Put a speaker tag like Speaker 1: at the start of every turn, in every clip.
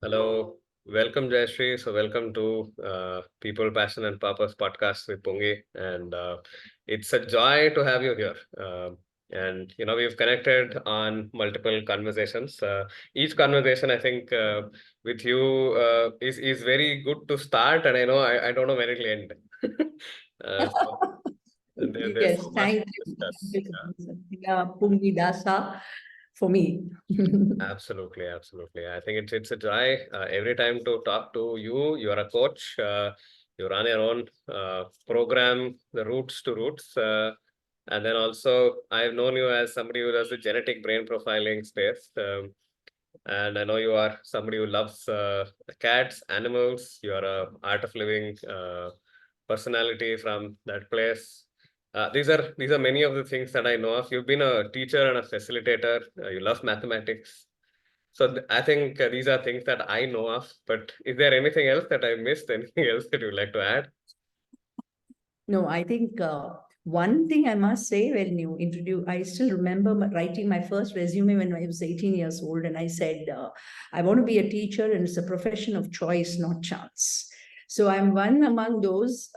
Speaker 1: Hello, welcome Jaysree. So welcome to People, Passion and Purpose podcast with Pungi, and it's a joy to have you here. And we've connected on multiple conversations. Each conversation, I think, with you is very good to start, and I don't know when it'll end. So there's
Speaker 2: Yes,
Speaker 1: so much
Speaker 2: thank
Speaker 1: to
Speaker 2: you.
Speaker 1: discuss.
Speaker 2: Yeah, Pungi Dasa for me.
Speaker 1: Absolutely, absolutely. I think it's a joy every time to talk to you. You are a coach. You run your own program, the Roots to Roots, and then also I've known you as somebody who does the genetic brain profiling space. And I know you are somebody who loves cats, animals. You are a art of living personality from that place. These are many of the things that I know of. You've been a teacher and a facilitator. You love mathematics. So I think these are things that I know of. But is there anything else that I missed? Anything else that you'd like to add?
Speaker 2: No, I think one thing I must say when you introduce, I still remember writing my first resume when I was 18 years old, and I said, I want to be a teacher, and it's a profession of choice, not chance. So I'm one among those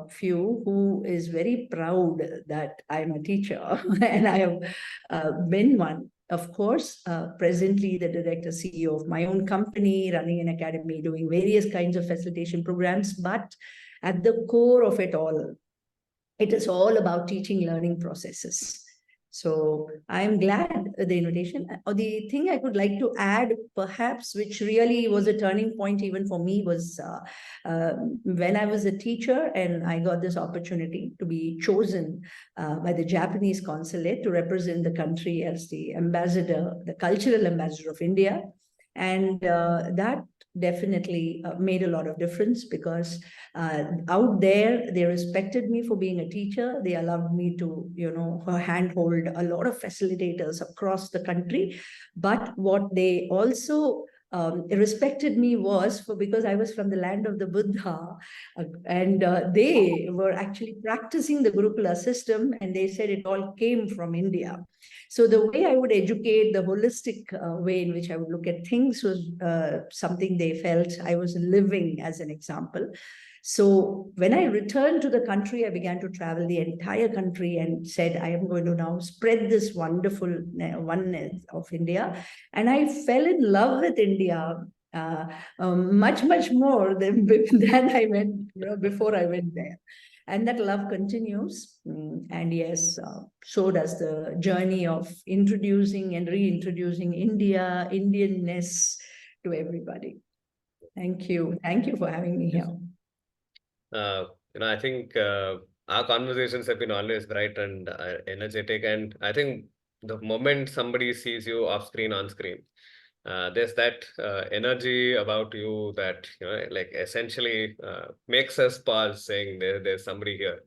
Speaker 2: few who is very proud that I'm a teacher, and I have been one. Of course, presently the director CEO of my own company, running an academy, doing various kinds of facilitation programs, but at the core of it all, it is all about teaching learning processes. So I'm glad the invitation. The thing I would like to add, perhaps, which really was a turning point even for me, was when I was a teacher and I got this opportunity to be chosen by the Japanese consulate to represent the country as the ambassador, the cultural ambassador of India. And that definitely made a lot of difference because out there they respected me for being a teacher. They allowed me to handhold a lot of facilitators across the country, but what they also respected me was for because I was from the land of the Buddha, and they were actually practicing the Gurukula system, and they said it all came from India. So the way I would educate, the holistic way in which I would look at things was something they felt I was living as an example. So when I returned to the country, I began to travel the entire country and said, I am going to now spread this wonderful oneness of India. And I fell in love with India much, much more than, than I went, before I went there. And that love continues. And yes, so does the journey of introducing and reintroducing India, Indianness to everybody. Thank you. Thank you for having me here.
Speaker 1: I think our conversations have been always bright and energetic, and I think the moment somebody sees you off screen, on screen, there's that energy about you that like essentially makes us pause, saying there's somebody here.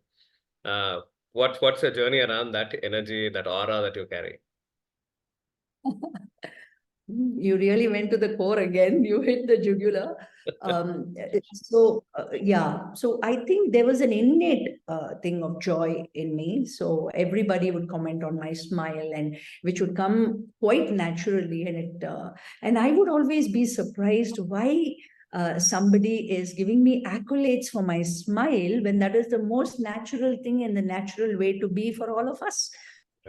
Speaker 1: Uh, what's your journey around that energy, that aura that you carry?
Speaker 2: You really went to the core again. You hit the jugular. Yeah. So I think there was an innate thing of joy in me. So everybody would comment on my smile, and which would come quite naturally, and I would always be surprised why. Somebody is giving me accolades for my smile when that is the most natural thing and the natural way to be for all of us.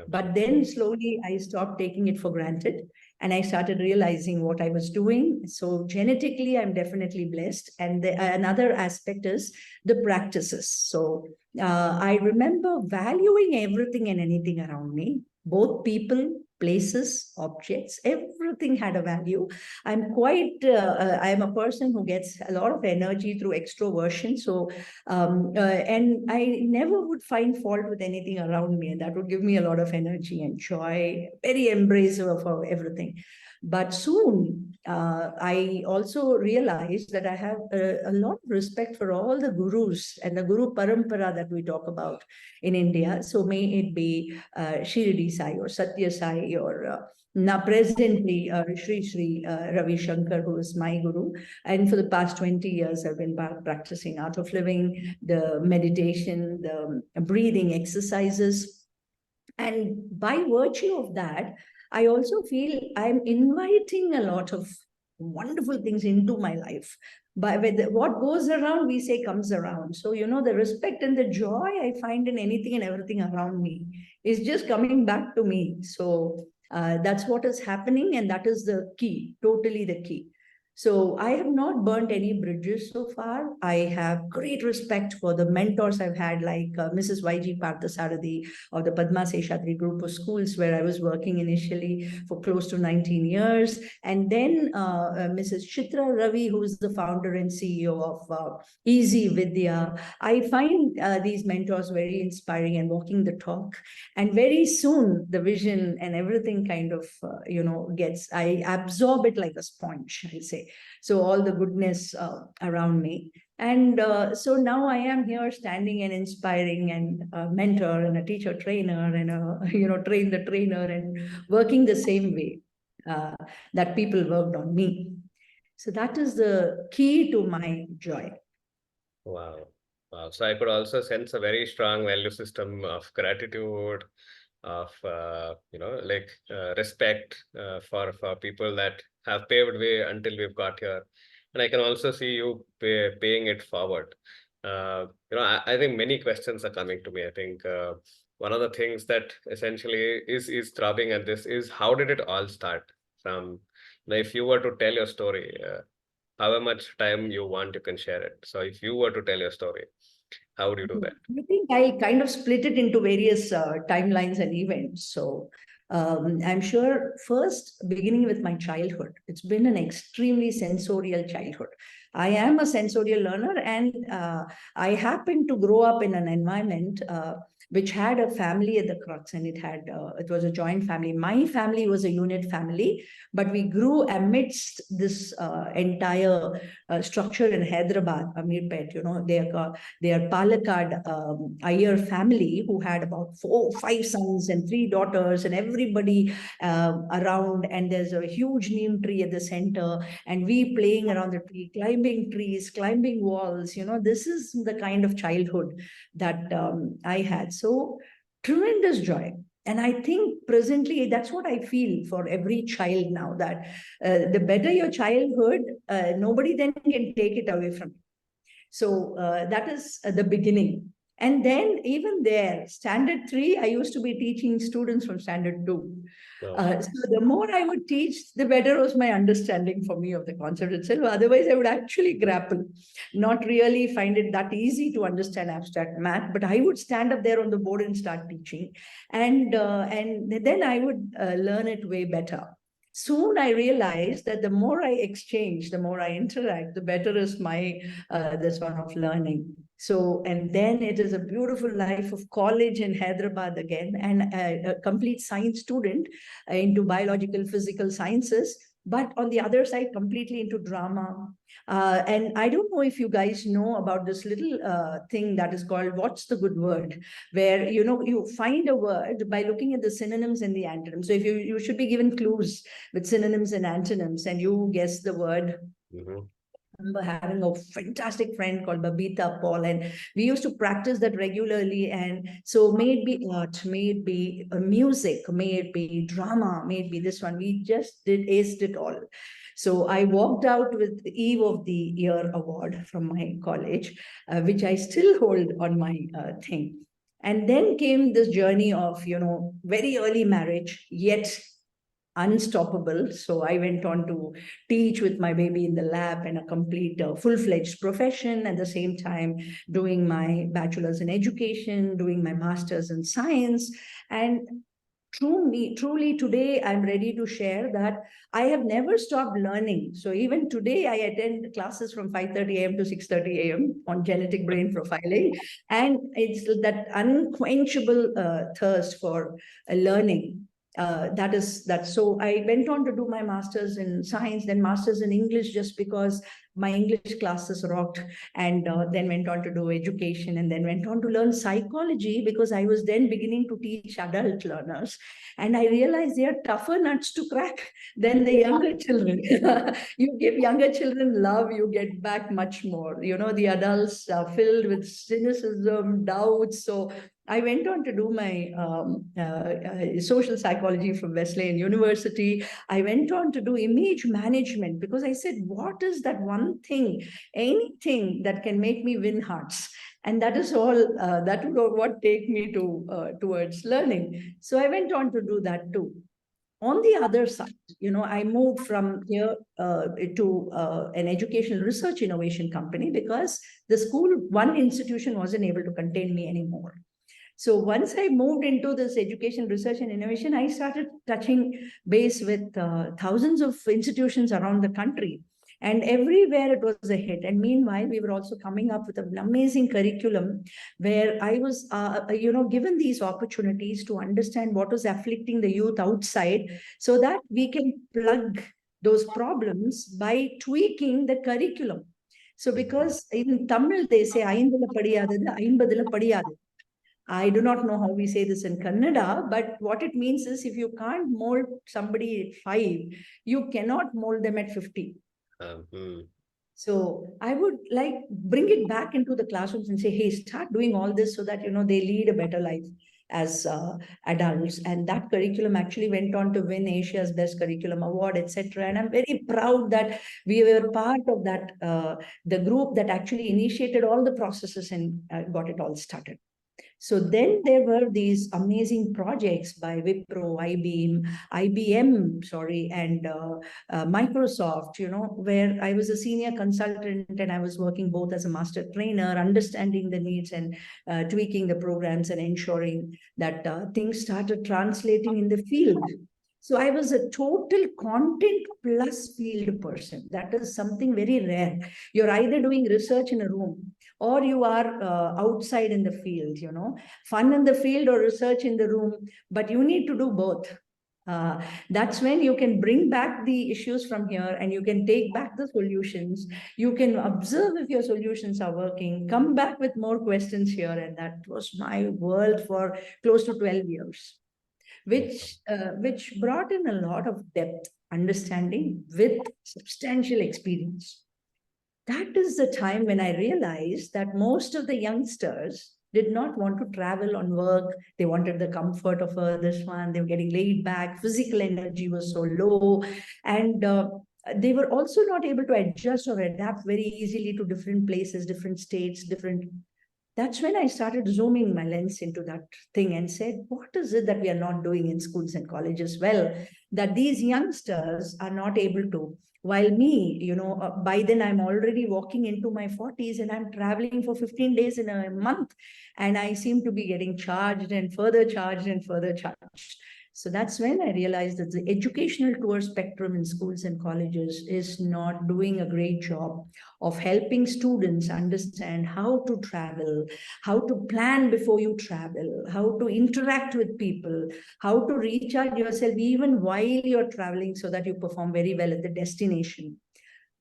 Speaker 2: But then slowly I stopped taking it for granted and I started realizing what I was doing. So genetically, I'm definitely blessed. And another aspect is the practices. So I remember valuing everything and anything around me, both people, places, objects, everything had a value. I'm a person who gets a lot of energy through extroversion. So, and I never would find fault with anything around me. And that would give me a lot of energy and joy, very embracive of everything. But soon, I also realized that I have a lot of respect for all the gurus and the Guru Parampara that we talk about in India. So may it be Shirdi Sai or Satya Sai or now presently Sri Ravi Shankar, who is my guru. And for the past 20 years, I've been practicing art of living, the meditation, the breathing exercises. And by virtue of that, I also feel I'm inviting a lot of wonderful things into my life. But what goes around, we say, comes around. So, the respect and the joy I find in anything and everything around me is just coming back to me. So that's what is happening, and that is the key, totally the key. So I have not burnt any bridges so far. I have great respect for the mentors I've had, like Mrs. Y.G. Parthasarathi of the Padma Seshatri group of schools where I was working initially for close to 19 years. And then Mrs. Chitra Ravi, who is the founder and CEO of Easy Vidya. I find these mentors very inspiring and walking the talk. And very soon the vision and everything kind of, I absorb it like a sponge, I say. So all the goodness around me. And so now I am here standing and inspiring and a mentor and a teacher trainer and train the trainer and working the same way that people worked on me. So that is the key to my joy.
Speaker 1: Wow. Wow. So I could also sense a very strong value system of gratitude, of respect for people that have paved way until we've got here, and I can also see you paying it forward. I think many questions are coming to me. I think one of the things that essentially is throbbing at this is, how did it all start? From, if you were to tell your story, however much time you want, you can share it. So if you were to tell your story, how would you do that?
Speaker 2: I think I kind of split it into various timelines and events. So I'm sure first, beginning with my childhood, it's been an extremely sensorial childhood. I am a sensorial learner, and I happened to grow up in an environment which had a family at the crux, and it was a joint family. My family was a unit family, but we grew amidst this entire structure in Hyderabad, Amirpet. They are Palakkad Iyer family, who had about 5 sons and 3 daughters, and everybody around. And there's a huge neem tree at the center, and we playing around the tree, climbing trees, climbing walls. This is the kind of childhood that I had. So tremendous joy. And I think presently that's what I feel for every child now, that the better your childhood, nobody then can take it away from you. So that is the beginning. And then even there, standard 3, I used to be teaching students from standard 2. So the more I would teach, the better was my understanding for me of the concept itself. Otherwise, I would actually grapple, not really find it that easy to understand abstract math, but I would stand up there on the board and start teaching. And then I would learn it way better. Soon I realized that the more I exchange, the more I interact, the better is my this one of learning. So, and then it is a beautiful life of college in Hyderabad again, and a complete science student into biological, physical sciences. But on the other side, completely into drama. And I don't know if you guys know about this little thing that is called What's the Good Word, where, you find a word by looking at the synonyms and the antonyms. So if you should be given clues with synonyms and antonyms, and you guess the word.
Speaker 1: Mm-hmm.
Speaker 2: I remember having a fantastic friend called Babita Paul, and we used to practice that regularly. And so, may it be art, may it be music, may it be drama, may it be this one, we just aced it all. So I walked out with the Eve of the Year award from my college, which I still hold on my thing. And then came this journey of, very early marriage, yet unstoppable. So I went on to teach with my baby in the lab, and a complete full-fledged profession, at the same time doing my bachelor's in education, doing my master's in science. And truly today, I'm ready to share that I have never stopped learning. So even today, I attend classes from 5:30 a.m. to 6:30 a.m. on genetic brain profiling. And it's that unquenchable thirst for learning. So I went on to do my master's in science, then master's in English, just because my English classes rocked, and then went on to do education, and then went on to learn psychology, because I was then beginning to teach adult learners. And I realized they are tougher nuts to crack than the younger children. You give younger children love, you get back much more. The adults are filled with cynicism, doubts. So I went on to do my social psychology from Wesleyan University. I went on to do image management, because I said, what is that one thing, anything that can make me win hearts? And that is all, that would what take me towards learning. So I went on to do that too. On the other side, I moved from here to an educational research innovation company, because the school, one institution wasn't able to contain me anymore. So once I moved into this education, research, and innovation, I started touching base with thousands of institutions around the country. And everywhere it was a hit. And meanwhile, we were also coming up with an amazing curriculum where I was, given these opportunities to understand what was afflicting the youth outside, so that we can plug those problems by tweaking the curriculum. So because in Tamil, they say, "Aindula padiyadadu, aimbadula padiyadu." I do not know how we say this in Kannada, but what it means is, if you can't mold somebody at 5, you cannot mold them at 50. So I would like bring it back into the classrooms and say, hey, start doing all this so that, they lead a better life as adults. And that curriculum actually went on to win Asia's Best Curriculum Award, etc. And I'm very proud that we were part of that, the group that actually initiated all the processes and got it all started. So then there were these amazing projects by Wipro, IBM, and Microsoft, where I was a senior consultant, and I was working both as a master trainer, understanding the needs and tweaking the programs and ensuring that things started translating in the field. So I was a total content plus field person. That is something very rare. You're either doing research in a room, or you are outside in the field, fun in the field or research in the room, but you need to do both. That's when you can bring back the issues from here, and you can take back the solutions. You can observe if your solutions are working, come back with more questions here. And that was my world for close to 12 years. Which brought in a lot of depth, understanding with substantial experience. That is the time when I realized that most of the youngsters did not want to travel on work. They wanted the comfort of this one. They were getting laid back. Physical energy was so low. And they were also not able to adjust or adapt very easily to different places, different states, different. That's when I started zooming my lens into that thing and said, what is it that we are not doing in schools and colleges well, that these youngsters are not able to? While me, by then I'm already walking into my 40s, and I'm traveling for 15 days in a month, and I seem to be getting charged and further charged and further charged. So that's when I realized that the educational tour spectrum in schools and colleges is not doing a great job of helping students understand how to travel, how to plan before you travel, how to interact with people, how to recharge yourself even while you're traveling, so that you perform very well at the destination.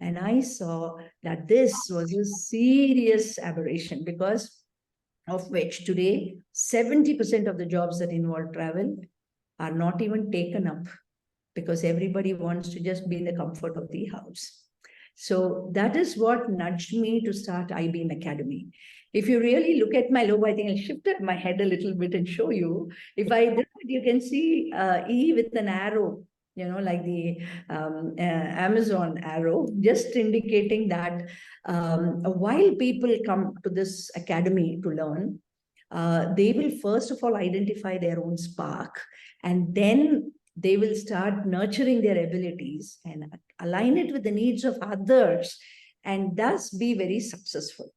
Speaker 2: And I saw that this was a serious aberration, because of which today 70% of the jobs that involve travel are not even taken up, because everybody wants to just be in the comfort of the house. So that is what nudged me to start IBM Academy. If you really look at my logo, I think I'll shift my head a little bit and show you. If I did, you can see E with an arrow, like the Amazon arrow, just indicating that while people come to this academy to learn, they will first of all identify their own spark, and then they will start nurturing their abilities and align it with the needs of others, and thus be very successful.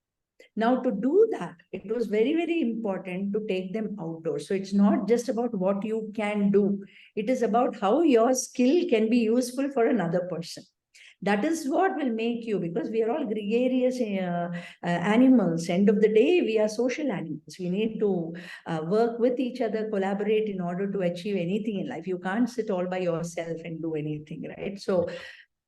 Speaker 2: Now, to do that, it was very, very important to take them outdoors. So it's not just about what you can do. It is about how your skill can be useful for another person. That is what will make you, because we are all gregarious animals. End of the day, we are social animals. We need to work with each other, collaborate in order to achieve anything in life. You can't sit all by yourself and do anything, right? So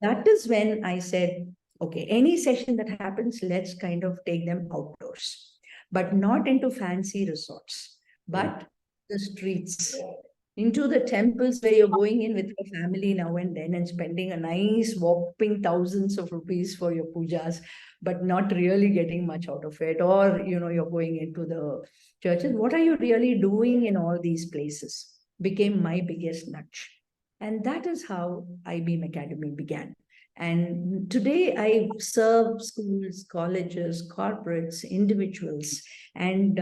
Speaker 2: that is when I said, okay, any session that happens, let's kind of take them outdoors, but not into fancy resorts, but the streets, into the temples where you're going in with your family now and then and spending a nice whopping thousands of rupees for your pujas, but not really getting much out of it. Or, you're going into the churches. What are you really doing in all these places? Became my biggest nudge. And that is how IBM Academy began. And today I serve schools, colleges, corporates, individuals, and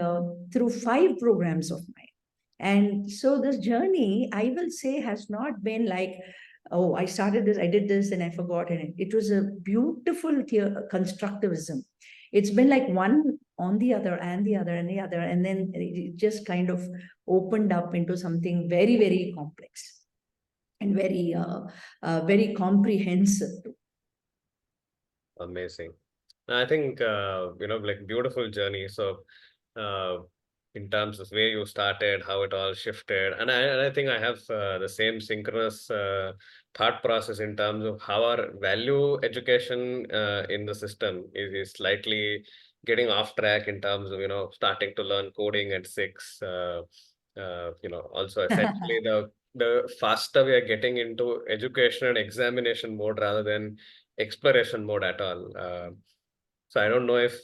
Speaker 2: through 5 programs of mine. And so this journey, I will say, has not been like, oh, I started this, I did this, and I forgot. And it was a beautiful constructivism. It's been like one on the other and the other and the other. And then it just kind of opened up into something very, very complex and very comprehensive.
Speaker 1: Amazing. I think, like beautiful journey. So, in terms of where you started, how it all shifted, and I think I have the same synchronous thought process in terms of how our value education in the system is slightly getting off track in terms of, starting to learn coding at 6. Also essentially the faster we are getting into education and examination mode rather than exploration mode at all. So I don't know if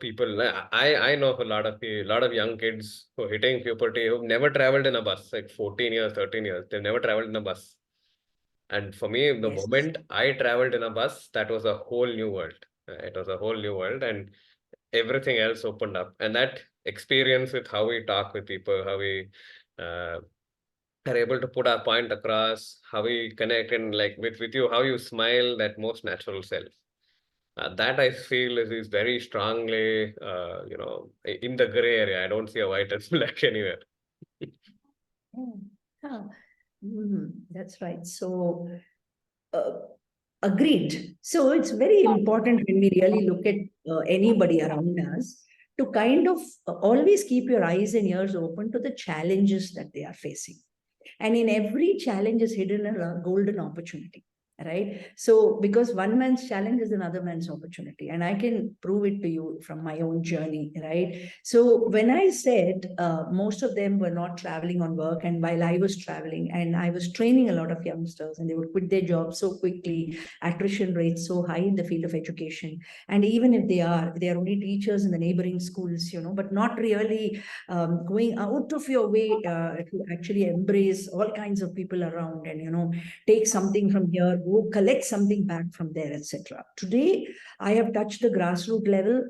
Speaker 1: people. I know of a lot of young kids who are hitting puberty who've never traveled in a bus, like 14 years, 13 years. They've never traveled in a bus. And for me, the
Speaker 2: Yes.
Speaker 1: moment I traveled in a bus, that was a whole new world. It was a whole new world, and everything else opened up. And that experience with how we talk with people, how we uh, are able to put our point across, how we connect, and like with you, how you smile, that most natural self. That I feel is very strongly, in the gray area. I don't see a white and black anywhere.
Speaker 2: Yeah. That's right. So, uh, agreed. So it's very important when we really look at anybody around us to kind of always keep your eyes and ears open to the challenges that they are facing. And in every challenge is hidden a golden opportunity, right? So, because one man's challenge is another man's opportunity, and I can prove it to you from my own journey, right? So, when I said most of them were not traveling on work, and while I was traveling and I was training a lot of youngsters, and they would quit their jobs so quickly, attrition rates so high in the field of education, and even if they are only teachers in the neighboring schools, but not really going out of your way to actually embrace all kinds of people around, and take something from here, go collect something back from there, etc. Today I have touched the grassroots level,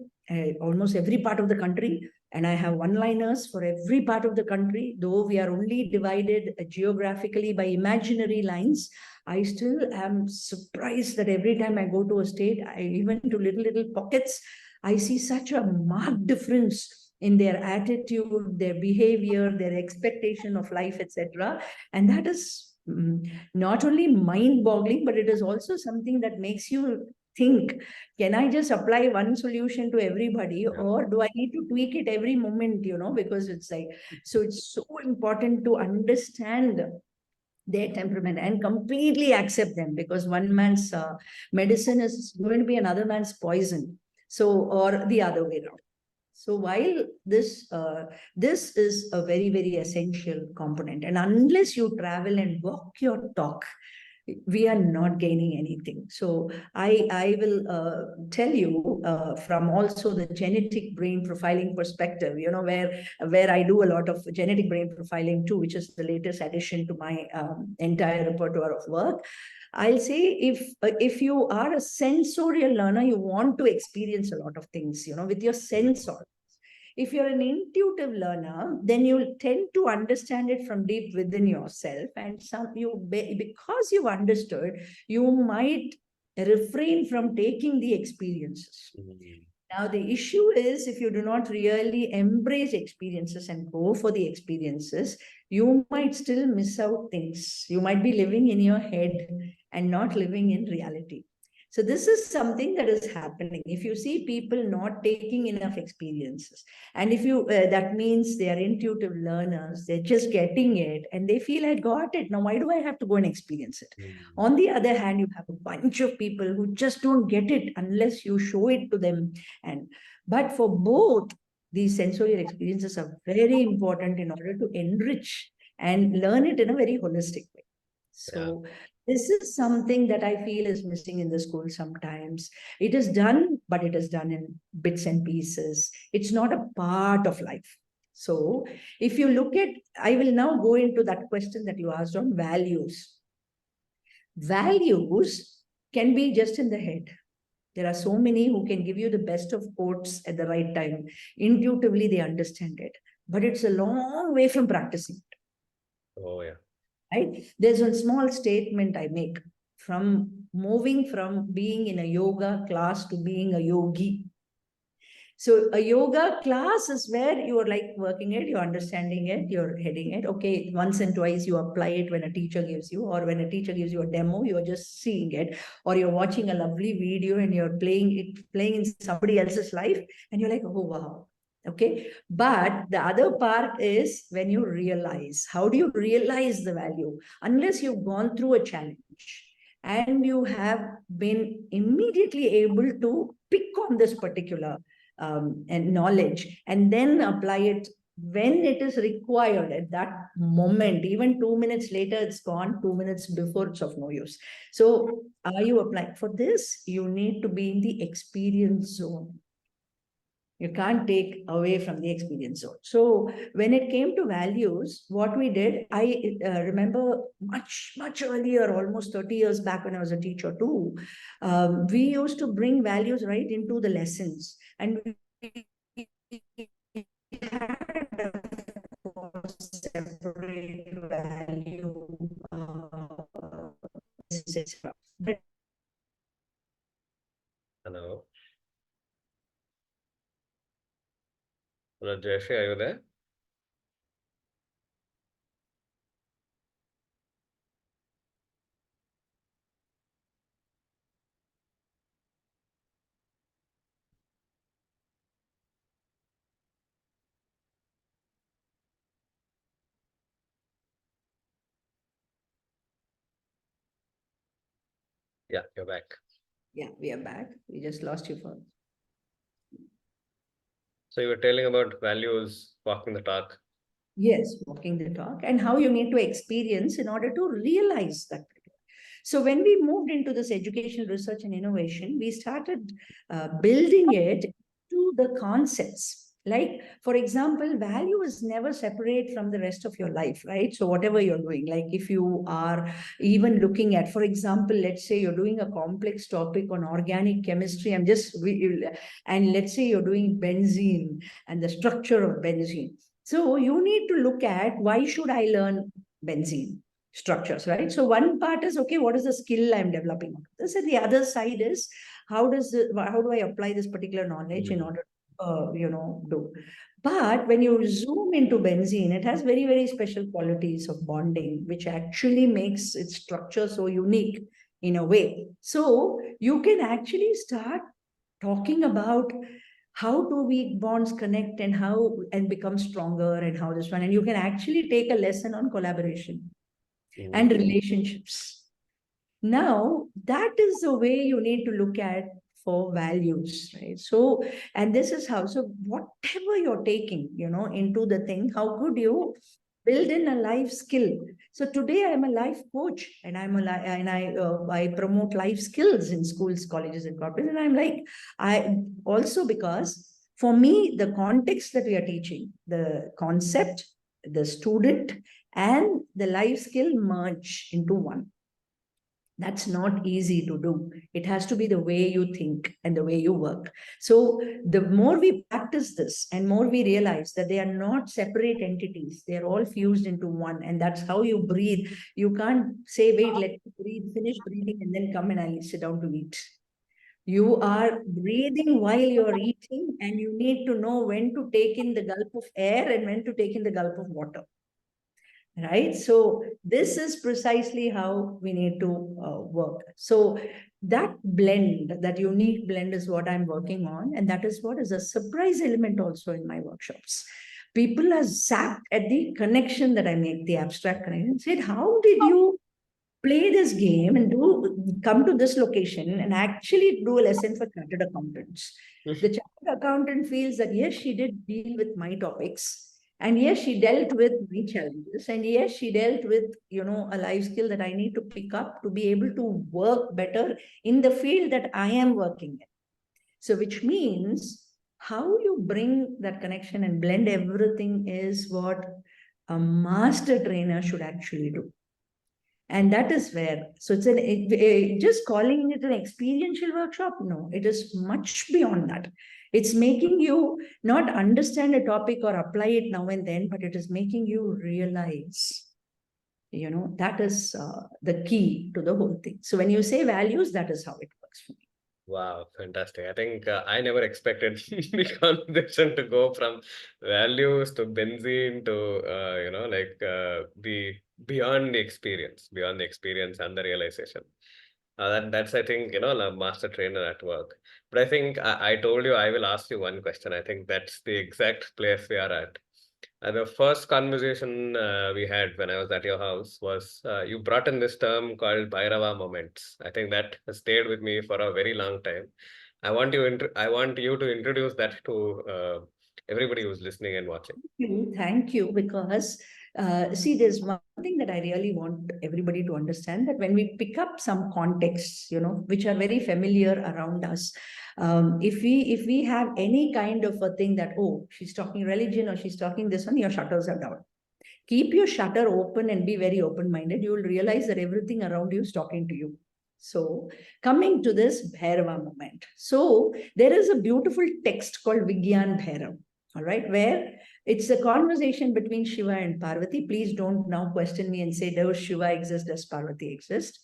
Speaker 2: almost every part of the country, and I have one liners for every part of the country. Though we are only divided geographically by imaginary lines, I still am surprised that every time I go to a state, even to little pockets, I see such a marked difference in their attitude, their behavior, their expectation of life, etc. And that is not only mind-boggling, but it is also something that makes you think, can I just apply one solution to everybody, or do I need to tweak it every moment, because it's like, so it's so important to understand their temperament and completely accept them, because one man's medicine is going to be another man's poison. So, or the other way around. So while this is a very, very essential component, and unless you travel and walk your talk, we are not gaining anything. So I will tell you from also the genetic brain profiling perspective, where I do a lot of genetic brain profiling too, which is the latest addition to my entire repertoire of work. I'll say, if you are a sensorial learner, you want to experience a lot of things, with your sense organs. If you're an intuitive learner, then you'll tend to understand it from deep within yourself. And because you've understood, you might refrain from taking the experiences. Now, the issue is, if you do not really embrace experiences and go for the experiences, you might still miss out things. You might be living in your head and not living in reality. So this is something that is happening. If you see people not taking enough experiences, and if you that means they are intuitive learners, they're just getting it and they feel I got it. Now, why do I have to go and experience it? On the other hand, you have a bunch of people who just don't get it unless you show it to them. And but for both, these sensorial experiences are very important in order to enrich and learn it in a very holistic way. So this is something that I feel is missing in the school sometimes. It is done, but it is done in bits and pieces. It's not a part of life. So if you look at, I will now go into that question that you asked on values. Values can be just in the head. There are so many who can give you the best of quotes at the right time. Intuitively, they understand it, but it's a long way from practicing it.
Speaker 1: Oh, yeah.
Speaker 2: Right? There's a small statement I make from moving from being in a yoga class to being a yogi. So a yoga class is where you are like working it, you're understanding it, you're heading it. Okay, once and twice you apply it when a teacher gives you, or when a teacher gives you a demo, you're just seeing it, or you're watching a lovely video and you're playing in somebody else's life, and you're like, oh wow. Okay, but the other part is when you realize. How do you realize the value? Unless you've gone through a challenge and you have been immediately able to pick on this particular and knowledge and then apply it when it is required at that moment. Even 2 minutes later it's gone, 2 minutes before it's of no use. So are you applying for this? You need to be in the experience zone. You can't take away from the experience zone. So when it came to values, what we did, I remember much earlier, almost 30 years back when I was a teacher too, we used to bring values right into the lessons. And we had a separate value but
Speaker 1: Hello. Hello, Jayshree, are you there? Yeah, you're back.
Speaker 2: yeah, we are back. We just lost you for.
Speaker 1: So you were telling about values, walking the talk.
Speaker 2: Yes, walking the talk, and how you need to experience in order to realize that. So when we moved into this education research and innovation, we started building it to the concepts. Like, for example, value is never separate from the rest of your life, right? So whatever you're doing, like if you are even looking at, for example, let's say you're doing a complex topic on organic chemistry, and let's say you're doing benzene and the structure of benzene. So you need to look at, why should I learn benzene structures, right? So one part is, okay, what is the skill I'm developing? This, and the other side is, how do I apply this particular knowledge in order to, do. But when you zoom into benzene, it has very special qualities of bonding, which actually makes its structure so unique in a way. So you can actually start talking about how do weak bonds connect and how and become stronger, and how this one, and you can actually take a lesson on collaboration and relationships. Now that is the way you need to look at for values, right? So, and this is how, so whatever you're taking, into the thing, how could you build in a life skill? So today I'm a life coach, and I promote life skills in schools, colleges, and corporates. And I'm like, I also, because for me the context that we are teaching, the concept, the student, and the life skill merge into one. That's not easy to do. It has to be the way you think and the way you work. So the more we practice this and more we realize that they are not separate entities, they're all fused into one. And that's how you breathe. You can't say, wait, let me breathe, finish breathing, and then come and I'll sit down to eat. You are breathing while you're eating, and you need to know when to take in the gulp of air and when to take in the gulp of water. right? So this is precisely how we need to work. So that blend, that unique blend is what I'm working on. And that is what is a surprise element also in my workshops. People are zapped at the connection that I make, the abstract connection. Said, how did you play this game and come to this location and actually do a lesson for chartered accountants? The chartered accountant feels that yes, she did deal with my topics, and yes, she dealt with my challenges, and yes, she dealt with a life skill that I need to pick up to be able to work better in the field that I am working in. So which means how you bring that connection and blend everything is what a master trainer should actually do. And that is where, so it's just calling it an experiential workshop. No, it is much beyond that. It's making you not understand a topic or apply it now and then, but it is making you realize, that is the key to the whole thing. So when you say values, that is how it works for me.
Speaker 1: Wow, fantastic. I think I never expected the conversation to go from values to benzene to, the beyond the experience and the realization. That's, I think, a master trainer at work. But I think I told you I will ask you one question. I think that's the exact place we are at. The first conversation we had when I was at your house was you brought in this term called Bhairava Moments. I think that has stayed with me for a very long time. I want you to introduce that to everybody who's listening and watching.
Speaker 2: Thank you. Because see, there's one thing that I really want everybody to understand, that when we pick up some contexts, which are very familiar around us, if we have any kind of a thing that, oh, she's talking religion or she's talking this one, your shutters are down. Keep your shutter open and be very open-minded. You will realize that everything around you is talking to you. So coming to this Bhairava moment. So there is a beautiful text called Vigyan Bhairav, all right, where it's a conversation between Shiva and Parvati. Please don't now question me and say, does Shiva exist, does Parvati exist?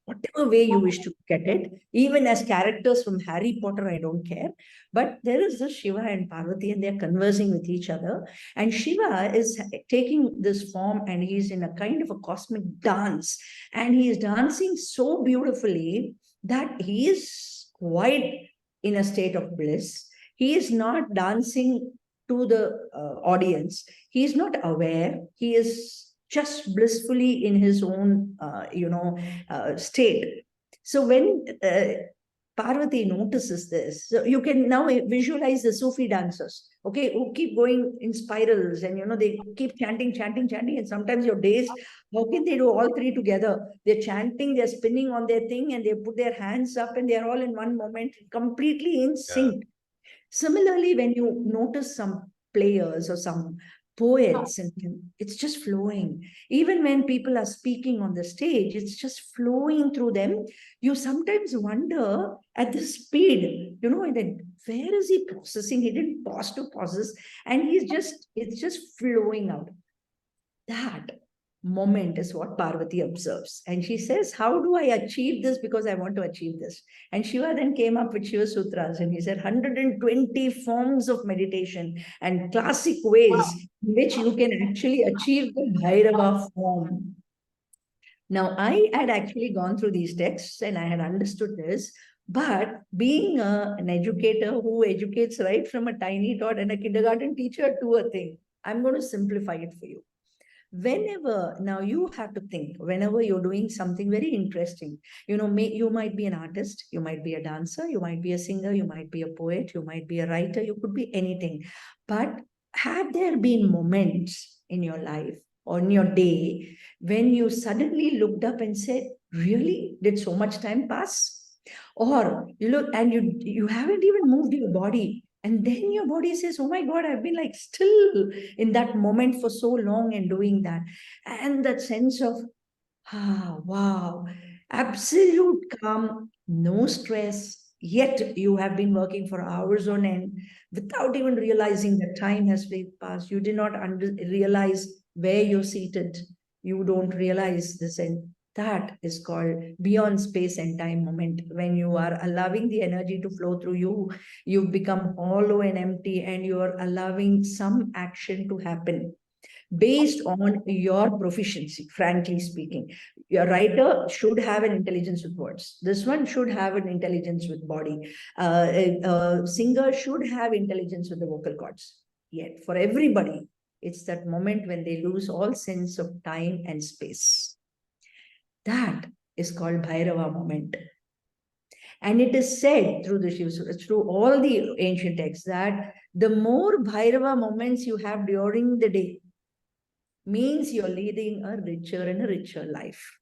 Speaker 2: Whatever way you wish to get it, even as characters from Harry Potter, I don't care. But there is this Shiva and Parvati, and they're conversing with each other. And Shiva is taking this form, and he's in a kind of a cosmic dance. And he is dancing so beautifully that he is quite in a state of bliss. He is not dancing to the audience. He is not aware. He is just blissfully in his own, state. So when Parvati notices this, so you can now visualize the Sufi dancers, okay, who keep going in spirals, and they keep chanting, chanting, chanting, and sometimes your days, how can they do all three together? They're chanting, they're spinning on their thing, and they put their hands up, and they're all in one moment, completely in
Speaker 1: Yeah.
Speaker 2: sync. Similarly, when you notice some players or some poets, and it's just flowing. Even when people are speaking on the stage, it's just flowing through them. You sometimes wonder at the speed, and then where is he processing? He didn't pause to process, and it's just flowing out. That moment is what Parvati observes. And she says, how do I achieve this? Because I want to achieve this. And Shiva then came up with Shiva Sutras, and he said 120 forms of meditation and classic ways in which you can actually achieve the Bhairava form. Now, I had actually gone through these texts and I had understood this. But being an educator who educates right from a tiny tot and a kindergarten teacher to a thing, I'm going to simplify it for you. Whenever, now you have to think, whenever you're doing something very interesting, you might be an artist, you might be a dancer, you might be a singer, you might be a poet, you might be a writer, you could be anything. But have there been moments in your life or in your day when you suddenly looked up and said, really, did so much time pass? Or you look and you haven't even moved your body, and then your body says, oh my God, I've been like still in that moment for so long and doing that. And that sense of, wow, absolute calm, no stress, yet you have been working for hours on end without even realizing that time has passed. You did not realize where you're seated. You don't realize this, and that is called beyond space and time moment. When you are allowing the energy to flow through you, you become hollow and empty, and you are allowing some action to happen. based on your proficiency, frankly speaking. Your writer should have an intelligence with words. This one should have an intelligence with body. A singer should have intelligence with the vocal cords. Yet for everybody, it's that moment when they lose all sense of time and space. That is called Bhairava moment. And it is said through the through all the ancient texts, that the more Bhairava moments you have during the day means you're leading a richer and a richer life.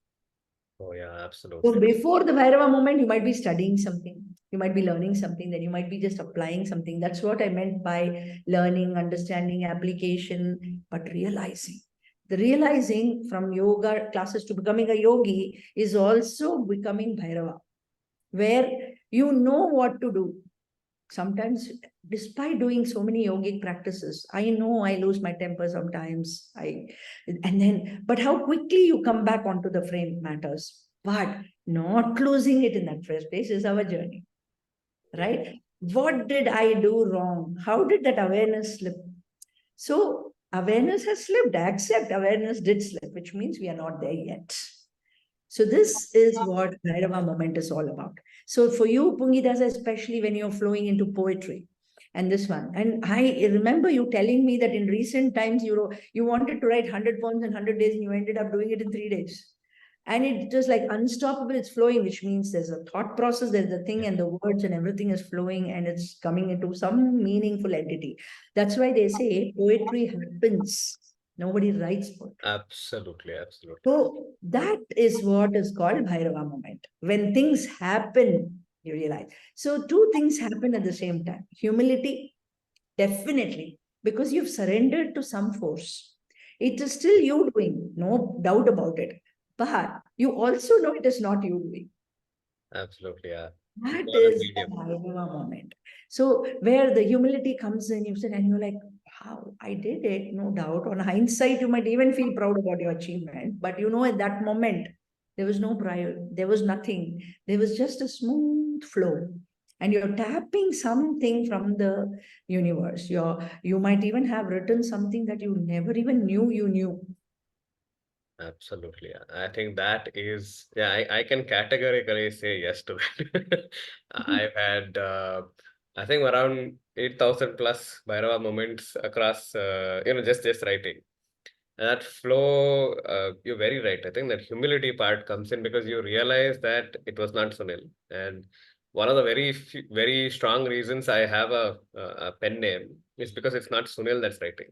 Speaker 1: Oh yeah,
Speaker 2: So
Speaker 1: absolutely.
Speaker 2: before the Bhairava moment, you might be studying something, you might be learning something, then you might be just applying something. That's what I meant by learning, understanding, application, but realizing. The realizing from yoga classes to becoming a yogi is also becoming Bhairava, where you know what to do. Sometimes, despite doing so many yogic practices, I know I lose my temper sometimes. But how quickly you come back onto the frame matters. But not losing it in that first place is our journey, right? What did I do wrong? How did that awareness slip? So awareness has slipped. Accept awareness did slip, which means we are not there yet. So this is what Bhairava moment is all about. So for you, Pungidasa, especially when you're flowing into poetry, and this one, and I remember you telling me that in recent times you wanted to write 100 poems in 100 days, and you ended up doing it in 3 days. And it just like unstoppable, it's flowing, which means there's a thought process, there's the thing, and the words and everything is flowing, and it's coming into some meaningful entity. That's why they say poetry happens. Nobody writes poetry.
Speaker 1: Absolutely, absolutely.
Speaker 2: So that is what is called Bhairava moment. When things happen, you realize. So two things happen at the same time. Humility, definitely, because you've surrendered to some force. It is still you doing, no doubt about it. But you also know it is not you doing.
Speaker 1: Absolutely, yeah.
Speaker 2: That
Speaker 1: You are a
Speaker 2: is the
Speaker 1: medium.
Speaker 2: Bhairava moment. So where the humility comes in, you said, and you're like, wow, I did it, no doubt. On hindsight, you might even feel proud about your achievement. But you know, at that moment, there was no pride, there was nothing. There was just a smooth flow. And you're tapping something from the universe. You might even have written something that you never even knew you knew.
Speaker 1: Absolutely. Yeah. I think that is, yeah, I can categorically say yes to that. I've had, I think around 8,000 plus Bhairava moments across, just writing. That flow, you're very right. I think that humility part comes in because you realize that it was not Sunil. And one of the very strong reasons I have a pen name is because it's not Sunil that's writing.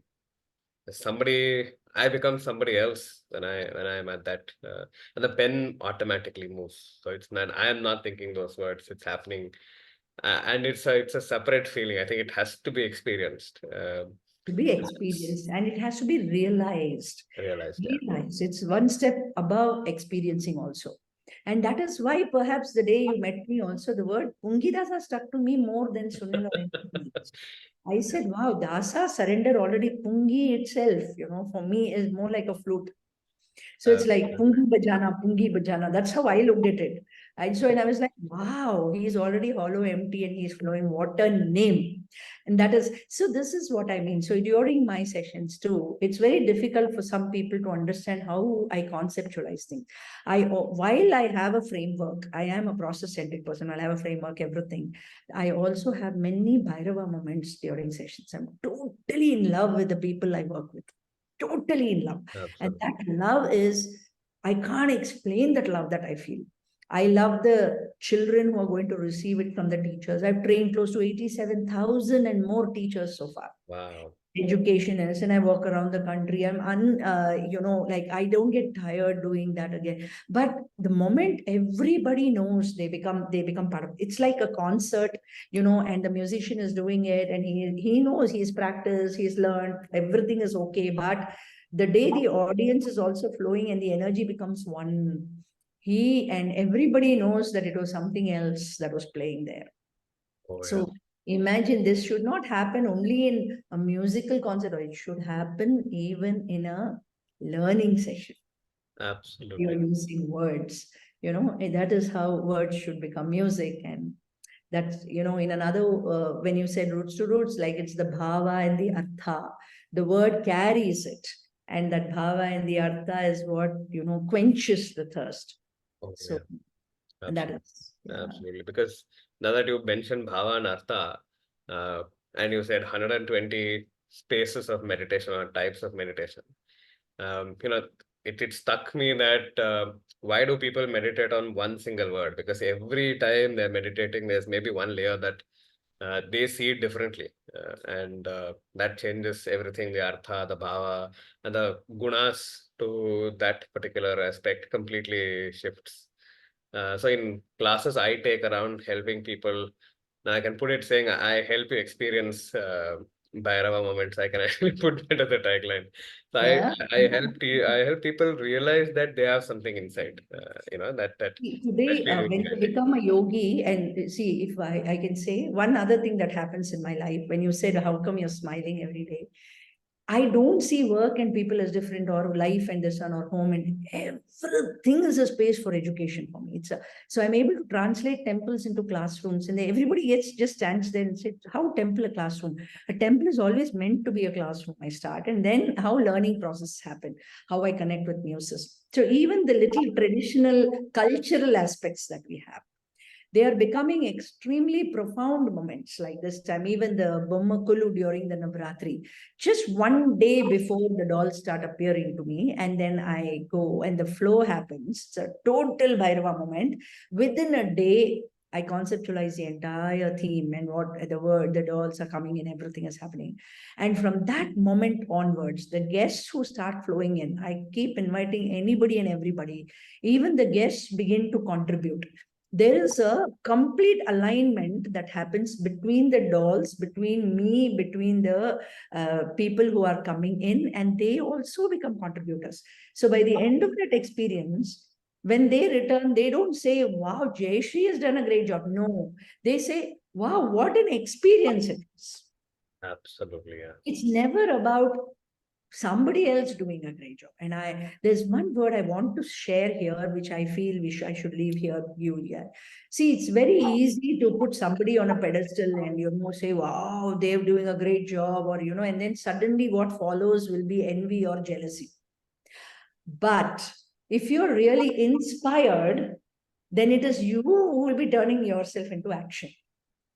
Speaker 1: Somebody, I become somebody else when I'm at that, and the pen automatically moves. So it's not, I am not thinking those words, it's happening. And it's a separate feeling. I think it has to be experienced.
Speaker 2: To be
Speaker 1: It's
Speaker 2: experienced, and it has to be realized.
Speaker 1: realized, yeah.
Speaker 2: Realized. It's one step above experiencing also. And that is why perhaps the day you met me also, the word Pungidasa stuck to me more than Sunil or anything else. I said, wow, Dasa surrender already. Pungi itself, for me is more like a flute. So it's like Pungi Bajana. That's how I looked at it. And I was like, wow, he's already hollow empty and he's flowing. What a name. And that is, so this is what I mean. So during my sessions too, it's very difficult for some people to understand how I conceptualize things. While I have a framework, I am a process-centric person. I'll have a framework, everything. I also have many Bhairava moments during sessions. I'm totally in love with the people I work with. Totally in love. And
Speaker 1: Absolutely.
Speaker 2: that love is, I can't explain that love that I feel. I love the children who are going to receive it from the teachers. I've trained close to 87,000 and more teachers so far.
Speaker 1: Wow.
Speaker 2: Education is, and I walk around the country. Like I don't get tired doing that again. But the moment everybody knows, they become part of it. It's like a concert, and the musician is doing it, and he knows he's practiced, he's learned, everything is okay. But the day the audience is also flowing and the energy becomes one, he and everybody knows that it was something else that was playing there.
Speaker 1: Oh yeah.
Speaker 2: So imagine, this should not happen only in a musical concert, or it should happen even in a learning session. You're
Speaker 1: Absolutely.
Speaker 2: using words, that is how words should become music. And that's, in another, when you said roots to roots, like it's the bhava and the artha, the word carries it. And that bhava and the artha is what, quenches the thirst.
Speaker 1: Oh,
Speaker 2: So
Speaker 1: yeah.
Speaker 2: that
Speaker 1: Absolutely.
Speaker 2: is, yeah.
Speaker 1: Absolutely. Because now that you mentioned bhava and artha, and you said 120 spaces of meditation or types of meditation, you know, it stuck me that why do people meditate on one single word? Because every time they're meditating, there's maybe one layer that they see it differently. And that changes everything, the artha, the bhava, and the gunas to that particular aspect completely shifts. So in classes I take around helping people, now I can put it saying I help you experience Bhairava moments. I can actually put that as a tagline. So
Speaker 2: Yeah.
Speaker 1: I help people realize that they have something inside. That
Speaker 2: Today,
Speaker 1: feels
Speaker 2: when you become a yogi, and see, if I can say one other thing that happens in my life, when you said, how come you're smiling every day? I don't see work and people as different, or life and the son or home, and everything is a space for education for me. So I'm able to translate temples into classrooms, and everybody gets just stands there and says, "How temple a classroom? A temple is always meant to be a classroom." I start, and then how learning processes happen, how I connect with muses. So even the little traditional cultural aspects that we have, they are becoming extremely profound moments like this time. Even the Bommakulu during the Navratri, just one day before the dolls start appearing to me, and then I go and the flow happens. It's a total Bhairava moment. Within a day, I conceptualize the entire theme and what the word, the dolls are coming in, everything is happening. And from that moment onwards, the guests who start flowing in, I keep inviting anybody and everybody, even the guests begin to contribute. There is a complete alignment that happens between the dolls, between me, between the people who are coming in, and they also become contributors. So by the end of that experience, when they return, they don't say, "Wow, Jayshree has done a great job." No, they say, "Wow, what an experience it is."
Speaker 1: absolutely, yeah.
Speaker 2: It's never about somebody else doing a great job. And there's one word I want to share here, which I feel I should leave here, you here. See, it's very easy to put somebody on a pedestal and, say, "Wow, they're doing a great job," or, and then suddenly what follows will be envy or jealousy. But if you're really inspired, then it is you who will be turning yourself into action.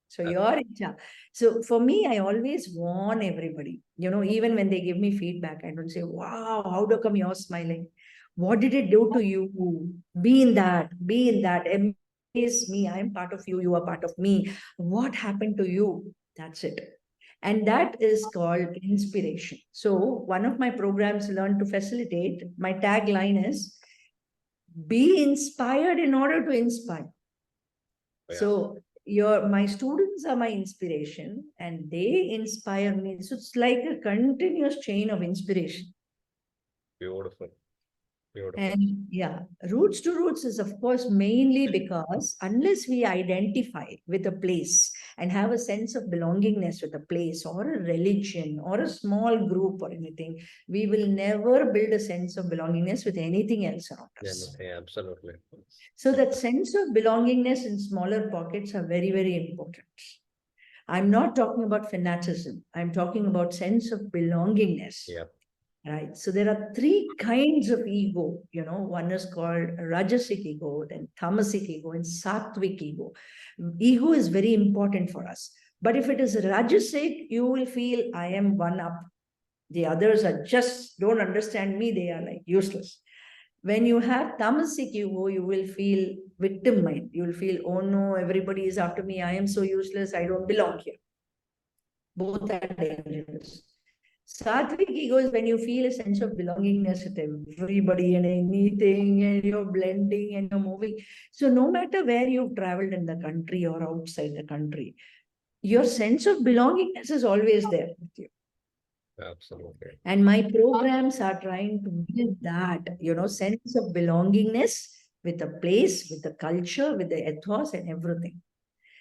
Speaker 2: So you're in charge. So for me, I always warn everybody, even when they give me feedback, I don't say, "Wow, how do come you're smiling? What did it do to you? Be in that, embrace me. I'm part of you, you are part of me. What happened to you?" That's it. And that is called inspiration. So one of my programs, Learn to Facilitate, my tagline is, "Be inspired in order to inspire."
Speaker 1: Yeah.
Speaker 2: So my students are my inspiration and they inspire me. So it's like a continuous chain of inspiration.
Speaker 1: Beautiful. Beautiful.
Speaker 2: And yeah, roots to roots is of course mainly because unless we identify with a place and have a sense of belongingness with a place or a religion or a small group or anything, we will never build a sense of belongingness with anything else around us.
Speaker 1: Yeah, absolutely.
Speaker 2: So that sense of belongingness in smaller pockets are very, very important. I'm not talking about fanaticism. I'm talking about sense of belongingness.
Speaker 1: Yeah.
Speaker 2: Right. So there are three kinds of ego. One is called Rajasic ego, then Tamasic ego, and Sattvic ego. Ego is very important for us. But if it is Rajasic, you will feel I am one up. The others are just don't understand me. They are like useless. When you have tamasic ego, you will feel victim mind. You will feel, "Oh no, everybody is after me. I am so useless. I don't belong here." Both are dangerous. Sattvic ego is when you feel a sense of belongingness with everybody and anything, and you're blending and you're moving. So no matter where you've traveled in the country or outside the country, your sense of belongingness is always there with you.
Speaker 1: Absolutely.
Speaker 2: And my programs are trying to build that, sense of belongingness with the place, with the culture, with the ethos and everything.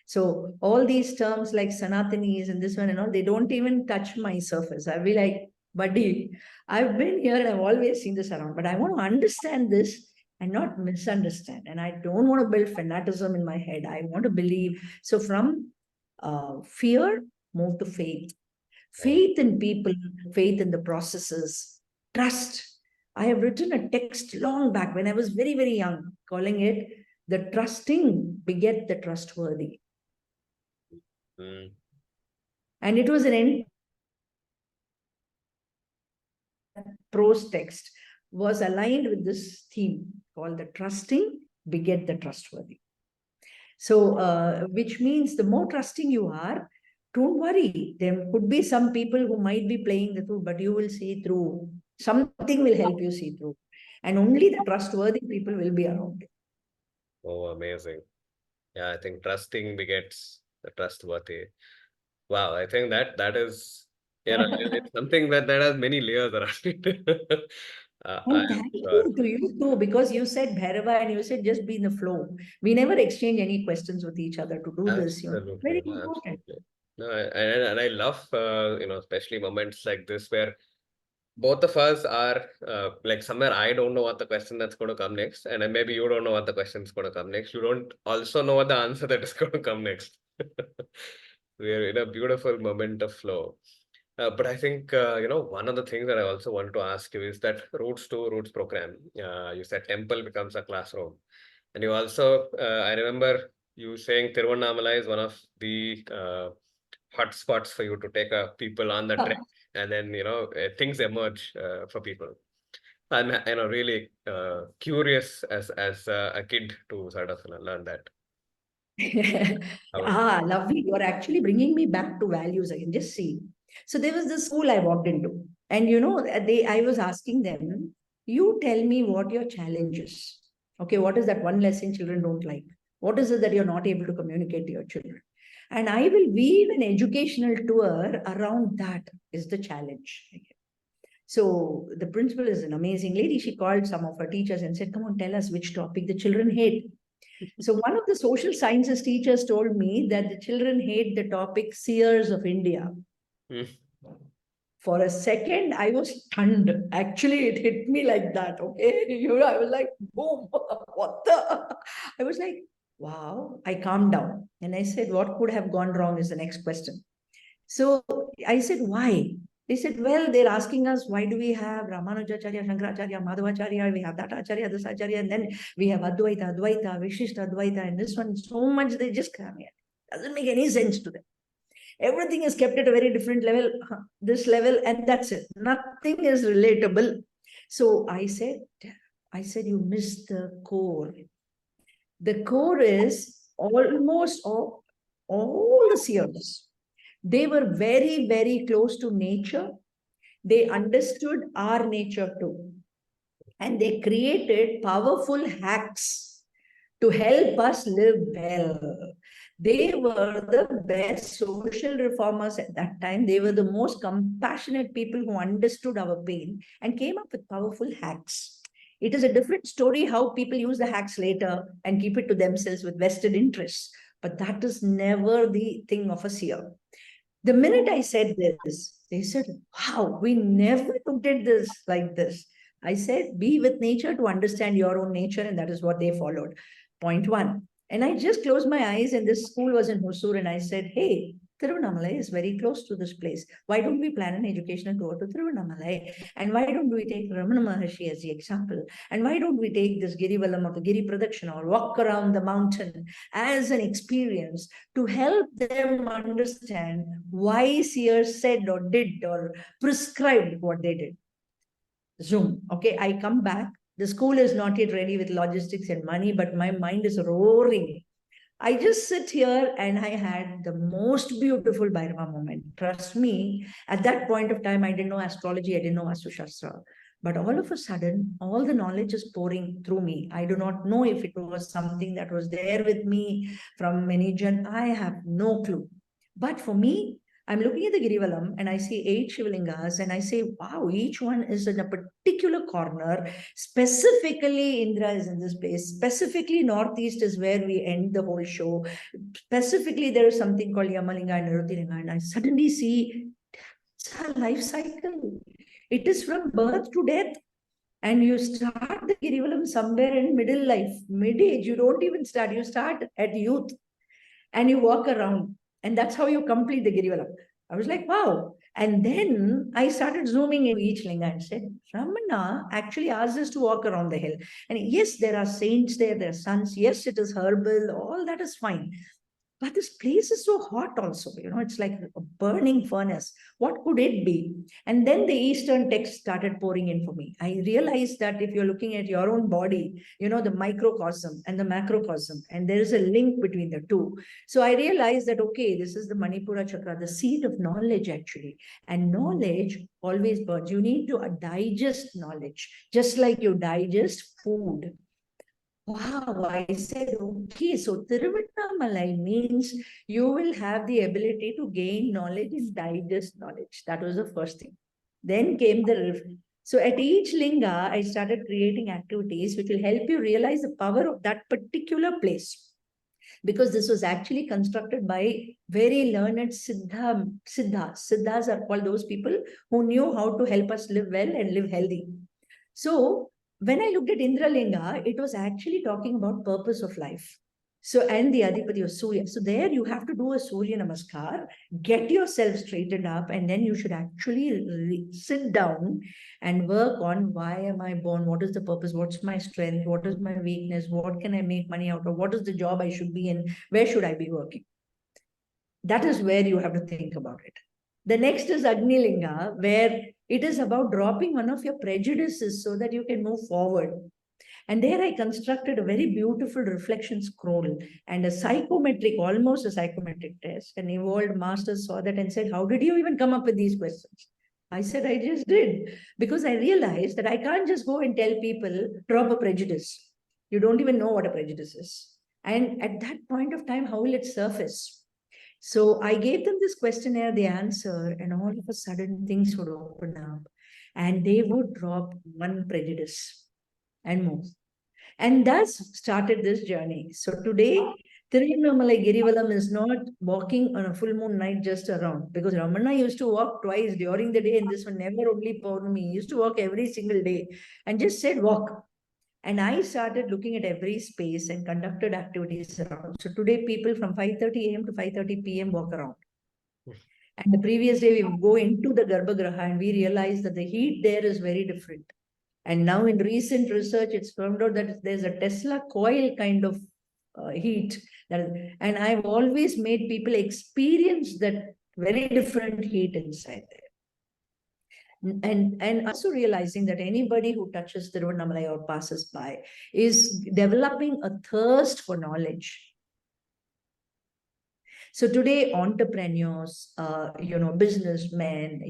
Speaker 2: So all these terms like Sanatanis and this one and all, they don't even touch my surface. I'll be like, "Buddy, I've been here and I've always seen this around, but I want to understand this and not misunderstand. And I don't want to build fanaticism in my head. I want to believe." So from fear, move to faith. Faith in people, faith in the processes, trust. I have written a text long back when I was very, very young, calling it the trusting beget the trustworthy.
Speaker 1: Mm.
Speaker 2: And it was an prose text was aligned with this theme called the trusting beget the trustworthy. So, which means the more trusting you are, don't worry. There could be some people who might be playing the truth, but you will see through. Something will help you see through. And only the trustworthy people will be around.
Speaker 1: Oh, amazing. Yeah, I think trusting begets the trustworthy. Wow, I think that is, it's something that has many layers around it. I
Speaker 2: And
Speaker 1: am
Speaker 2: thank
Speaker 1: sure.
Speaker 2: you to you too, because you said Bhairava and you said just be in the flow. We never exchange any questions with each other to do this,
Speaker 1: Absolutely,
Speaker 2: very
Speaker 1: no,
Speaker 2: important.
Speaker 1: absolutely. No, and I love, especially moments like this where both of us are like somewhere I don't know what the question that's going to come next, and then maybe you don't know what the question is going to come next. You don't also know what the answer that is going to come next. We are in a beautiful moment of flow. But I think one of the things that I also wanted to ask you is that Roots to Roots program. You said temple becomes a classroom, and you also I remember you saying Tiruvannamalai is one of the hot spots for you to take people on the trek, and then things emerge for people. I'm really curious as a kid to sort of learn that. How was
Speaker 2: Ah, lovely. You're actually bringing me back to values again. Just see. So there was this school I walked into, and I was asking them, you tell me what your challenge is. Okay, what is that one lesson children don't like? What is it that you're not able to communicate to your children? And I will weave an educational tour around that is the challenge. So the principal is an amazing lady. She called some of her teachers and said, come on, tell us which topic the children hate. So one of the social sciences teachers told me that the children hate the topic seers of India.
Speaker 1: Mm.
Speaker 2: For a second, I was stunned. Actually, it hit me like that. Okay. I was like, boom, what the? I was like, wow. I calmed down and I said, what could have gone wrong is the next question. So I said, why? They said, well, they're asking us, why do we have Ramanujacharya, Shankaracharya, Madhvacharya, we have that Acharya, this Acharya, and then we have Advaita, Advaita, Vishishta, Advaita, and this one, so much they just come here. Doesn't make any sense to them. Everything is kept at a very different level, this level, and that's it. Nothing is relatable. So I said, you missed the core. The core is almost all the seers. They were very, very close to nature. They understood our nature too. And they created powerful hacks to help us live well. They were the best social reformers at that time. They were the most compassionate people who understood our pain and came up with powerful hacks. It is a different story how people use the hacks later and keep it to themselves with vested interests. But that is never the thing of a seer. The minute I said this, they said, wow, we never looked at this like this. I said, be with nature to understand your own nature, and that is what they followed. Point one. And I just closed my eyes, and this school was in Hosur, and I said, hey, Tiruvannamalai is very close to this place. Why don't we plan an educational tour to Tiruvannamalai? And why don't we take Ramana Maharshi as the example? And why don't we take this Girivalam or the Giri Pradakshina or walk around the mountain as an experience to help them understand why seers said or did or prescribed what they did? Zoom. Okay, I come back. The school is not yet ready with logistics and money, but my mind is roaring. I just sit here and I had the most beautiful Bhairava moment. Trust me, at that point of time, I didn't know astrology, I didn't know Vastu. But all of a sudden, all the knowledge is pouring through me. I do not know if it was something that was there with me from many gen. I have no clue. But for me, I'm looking at the Girivalam and I see 8 Shivalingas and I say, wow, each one is in a particular corner. Specifically, Indra is in this place. Specifically, Northeast is where we end the whole show. Specifically, there is something called Yamalinga and Nirutilinga. And I suddenly see it's a life cycle. It is from birth to death. And you start the Girivalam somewhere in middle life, mid-age. You don't even start. You start at youth and you walk around. And that's how you complete the Girivalam. I was like, wow. And then I started zooming into each linga and said, Ramana actually asked us to walk around the hill. And yes, there are saints there are sons. Yes, it is herbal. All that is fine. But this place is so hot also, it's like a burning furnace. What could it be? And then the Eastern text started pouring in for me. I realized that if you're looking at your own body, the microcosm and the macrocosm, and there is a link between the two. So I realized that, okay, this is the Manipura chakra, the seat of knowledge actually. And knowledge always burns. You need to digest knowledge, just like you digest food. Wow, I said, okay, so Tiruvannamalai means you will have the ability to gain knowledge and digest knowledge. That was the first thing. Then came so at each linga, I started creating activities which will help you realize the power of that particular place. Because this was actually constructed by very learned Siddhas. Siddhas are called those people who knew how to help us live well and live healthy. So when I looked at Indralinga, it was actually talking about purpose of life. So, and the Adipati of Surya. So there you have to do a Surya Namaskar, get yourself straightened up, and then you should actually sit down and work on why am I born? What is the purpose? What's my strength? What is my weakness? What can I make money out of? What is the job I should be in? Where should I be working? That is where you have to think about it. The next is Agnilinga, where it is about dropping one of your prejudices so that you can move forward. And there I constructed a very beautiful reflection scroll and a psychometric, almost a psychometric test. An evolved master saw that and said, how did you even come up with these questions? I said, I just did. Because I realized that I can't just go and tell people, drop a prejudice. You don't even know what a prejudice is. And at that point of time, how will it surface? So I gave them this questionnaire, the answer, and all of a sudden things would open up and they would drop one prejudice and move. And that's started this journey. So today, Tiruvannamalai Girivalam is not walking on a full moon night just around, because Ramana used to walk twice during the day, and this one never only Purnami. He used to walk every single day and just said walk. And I started looking at every space and conducted activities around. So today, people from 5:30 a.m. to 5:30 p.m. walk around. And the previous day, we go into the Garbhagraha and we realize that the heat there is very different. And now in recent research, it's found out that there's a Tesla coil kind of heat. And I've always made people experience that very different heat inside there. And also realizing that anybody who touches Tiruvannamalai or passes by is developing a thirst for knowledge. So today, entrepreneurs, businessmen,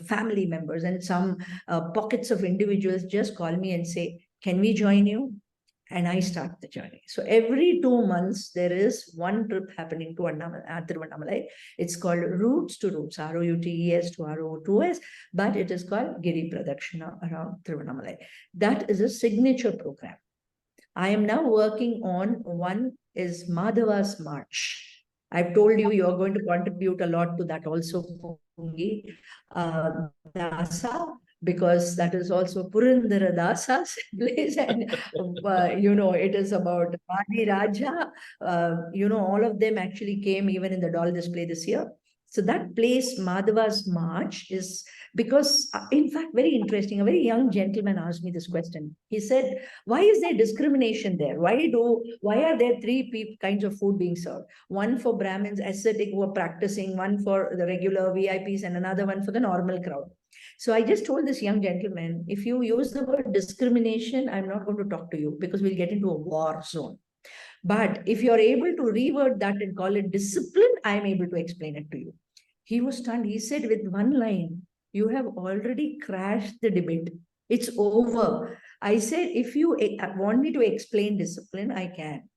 Speaker 2: family members, and some pockets of individuals just call me and say, "Can we join you?" And I start the journey. So every 2 months, there is one trip happening to Tiruvannamalai. It's called Roots to Roots, ROUTES to RO2S, but it is called Giri Pradakshina around Tiruvannamalai. That is a signature program. I am now working on one is Madhava's March. I've told you you're going to contribute a lot to that also, Pungi. Dasa, because that is also Purandara Dasa's place, and it is about Adi Raja. All of them actually came even in the doll display this year. So that place, Madhava's March, is because, in fact, very interesting. A very young gentleman asked me this question. He said, "Why is there discrimination there? Why are there three kinds of food being served? One for Brahmins, ascetic who are practicing, one for the regular VIPs, and another one for the normal crowd." So I just told this young gentleman, if you use the word discrimination, I'm not going to talk to you because we'll get into a war zone. But if you're able to reword that and call it discipline, I'm able to explain it to you. He was stunned. He said, with one line, you have already crashed the debate. It's over. I said, if you want me to explain discipline, I can.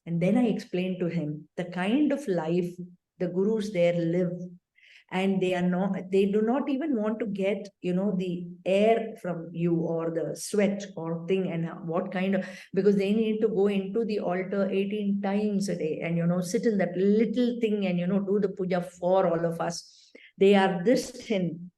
Speaker 2: And then I explained to him the kind of life the gurus there live. And they do not even want to get, the air from you or the sweat or thing, and what kind of, because they need to go into the altar 18 times a day and, sit in that little thing and, do the puja for all of us. They are this thin.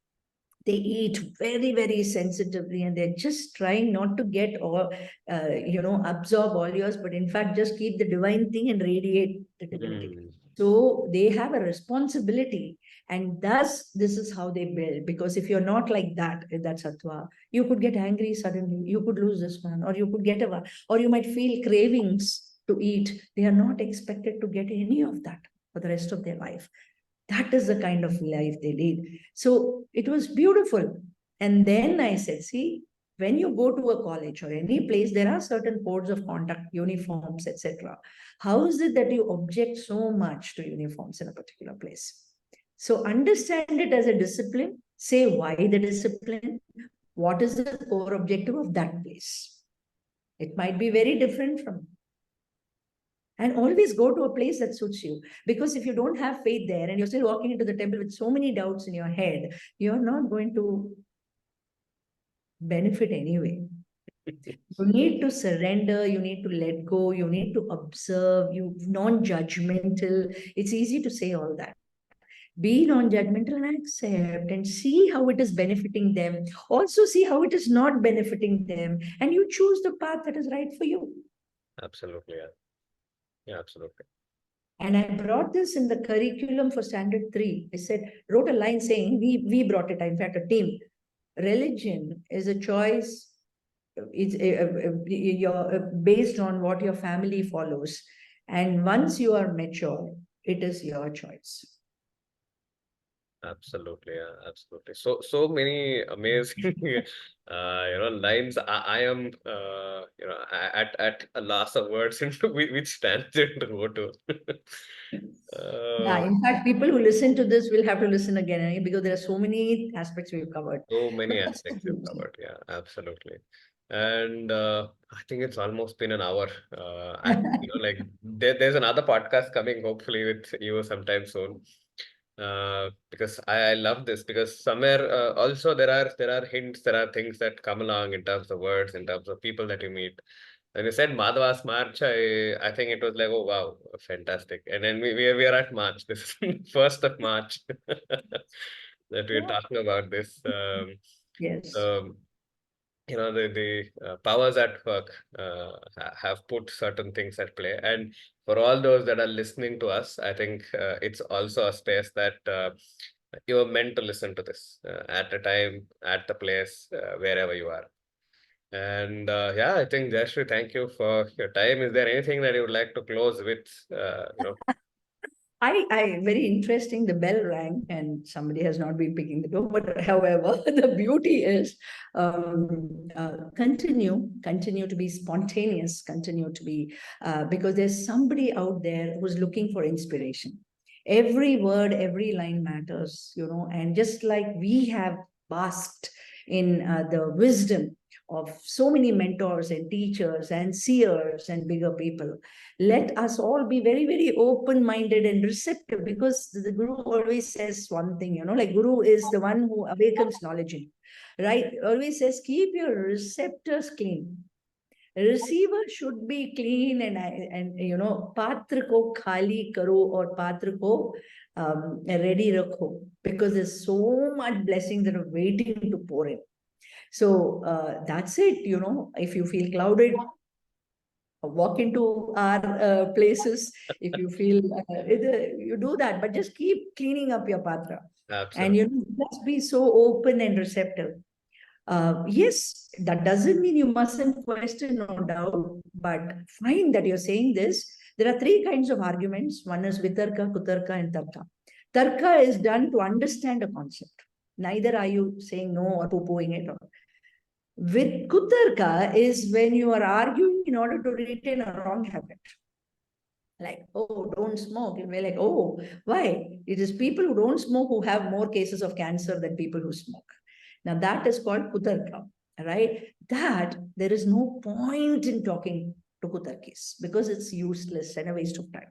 Speaker 2: They eat very, very sensitively, and they're just trying not to get all, absorb all yours, but in fact, just keep the divine thing and radiate the divinity. So they have a responsibility, and thus this is how they build. Because if you're not like that, if that's sattva, you could get angry suddenly, you could lose this one, or you could get a, or you might feel cravings to eat. They are not expected to get any of that for the rest of their life. That is the kind of life they lead. So it was beautiful. And then I said, see, when you go to a college or any place, there are certain codes of conduct, uniforms, etc. How is it that you object so much to uniforms in a particular place? So understand it as a discipline, say why the discipline, what is the core objective of that place. It might be very different from, and always go to a place that suits you. Because if you don't have faith there and you're still walking into the temple with so many doubts in your head, you're not going to benefit anyway. You need to surrender, you need to let go, you need to observe, you non-judgmental. It's easy to say all that. Be non-judgmental and accept and see how it is benefiting them. Also see how it is not benefiting them. And you choose the path that is right for you.
Speaker 1: Absolutely. Yeah. Yeah, absolutely.
Speaker 2: And I brought this in the curriculum for standard 3. I said, wrote a line saying, we brought it, in fact, a team. Religion is a choice. It's based on what your family follows. And once you are mature, it is your choice.
Speaker 1: Absolutely, yeah, absolutely. So many amazing, lines. I am, at a loss of words into which tangent to go to.
Speaker 2: Yeah, in fact, people who listen to this will have to listen again, because there are so many aspects we've covered.
Speaker 1: So
Speaker 2: But
Speaker 1: many
Speaker 2: that's
Speaker 1: aspects you've
Speaker 2: beauty.
Speaker 1: covered. Yeah, absolutely. And I think it's almost been an hour. Like there's another podcast coming, hopefully with you sometime soon. Because I love this, because somewhere also there are hints, there are things that come along in terms of words, in terms of people that you meet. When you said Madhava's March, I think it was like, oh wow, fantastic. And then we are at March. This is 1st of March that we're
Speaker 2: Yeah.
Speaker 1: talking about this.
Speaker 2: Yes.
Speaker 1: Um, the powers at work have put certain things at play, and for all those that are listening to us, I think it's also a space that you're meant to listen to this at a time, at the place, wherever you are. And yeah, I think Jayshree, thank you for your time. Is there anything that you would like to close with?
Speaker 2: Very interesting. The bell rang and somebody has not been picking the door. But however, the beauty is continue to be spontaneous, continue to be, because there's somebody out there who's looking for inspiration. Every word, every line matters, and just like we have basked in the wisdom of so many mentors and teachers and seers and bigger people, let us all be very, very open-minded and receptive, because the Guru always says one thing, like Guru is the one who awakens knowledge in, right? Always says, keep your receptors clean. Receiver should be clean, and patra ko khali karo or patra ko ready rakho, because there's so much blessings that are waiting to pour in. So that's it. If you feel clouded, walk into our places. If you feel you do that, but just keep cleaning up your patra, and
Speaker 1: Absolutely.
Speaker 2: just be so open and receptive. Yes, that doesn't mean you mustn't question, no doubt, but fine that you're saying this. There are 3 kinds of arguments. One is vitarka, kutarka, and tarka. Tarka is done to understand a concept. Neither are you saying no or poo-pooing it. With kutarka is when you are arguing in order to retain a wrong habit. Like, oh, don't smoke. And we're like, oh, why? It is people who don't smoke who have more cases of cancer than people who smoke. Now that is called kutarka, right? That there is no point in talking to kutarkis because it's useless and a waste of time.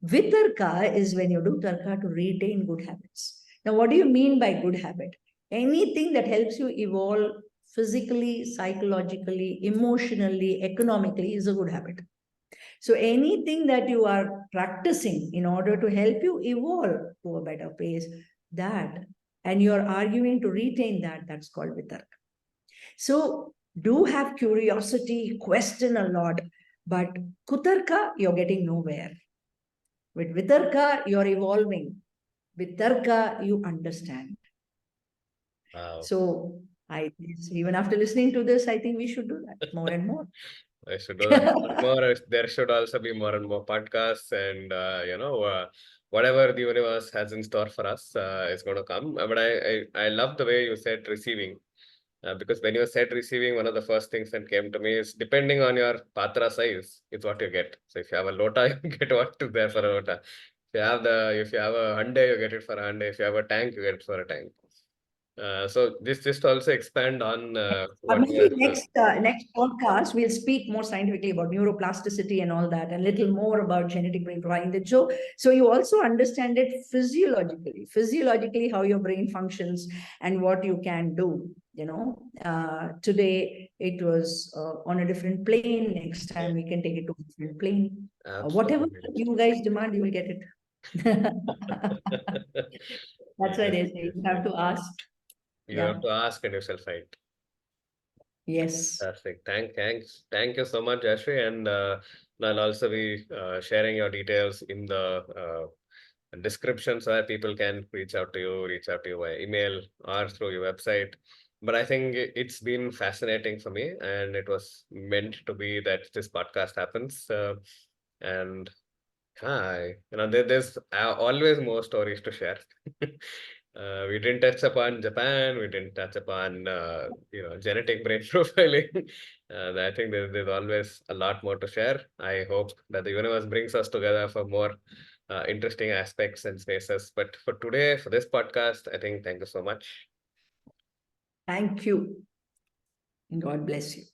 Speaker 2: Vitarka is when you do tarka to retain good habits. Now, what do you mean by good habit? Anything that helps you evolve physically, psychologically, emotionally, economically is a good habit. So anything that you are practicing in order to help you evolve to a better pace, that, and you're arguing to retain that, that's called vitarka. So do have curiosity, question a lot, but kutarka, you're getting nowhere. With Vitarka, you're evolving. With Tarka, you understand.
Speaker 1: Wow.
Speaker 2: So even after listening to this, I think we should do that more and more.
Speaker 1: I should do that more and more. There should also be more and more podcasts, and whatever the universe has in store for us is going to come. But I love the way you said receiving, because when you said receiving, one of the first things that came to me is depending on your patra size, it's what you get. So if you have a lota, you get what is there for a lota. If you have a hyundai, you get it for a hyundai. If you have a tank, you get it for a tank. So this just also expand on what we
Speaker 2: Maybe
Speaker 1: are.
Speaker 2: next podcast we'll speak more scientifically about neuroplasticity and all that, and a little more about genetic brain profiling. So you also understand it physiologically how your brain functions and what you can do. Today it was on a different plane. Next time we can take it to a different plane. Whatever
Speaker 1: Absolutely.
Speaker 2: you guys demand, you will get it. That's why
Speaker 1: Yes,
Speaker 2: they say
Speaker 1: yes,
Speaker 2: you have
Speaker 1: yes.
Speaker 2: to ask.
Speaker 1: You
Speaker 2: Yeah.
Speaker 1: have to ask and you shall fight.
Speaker 2: Yes.
Speaker 1: Fantastic. Thank you so much, Jayshree. And I'll also be sharing your details in the description so that people can reach out to you, via email or through your website. But I think it's been fascinating for me, and it was meant to be that this podcast happens. And hi, there's always more stories to share. We didn't touch upon Japan. We didn't touch upon genetic brain profiling. I think there's always a lot more to share. I hope that the universe brings us together for more interesting aspects and spaces. But for today, for this podcast, I think thank you so much.
Speaker 2: Thank you. God bless you.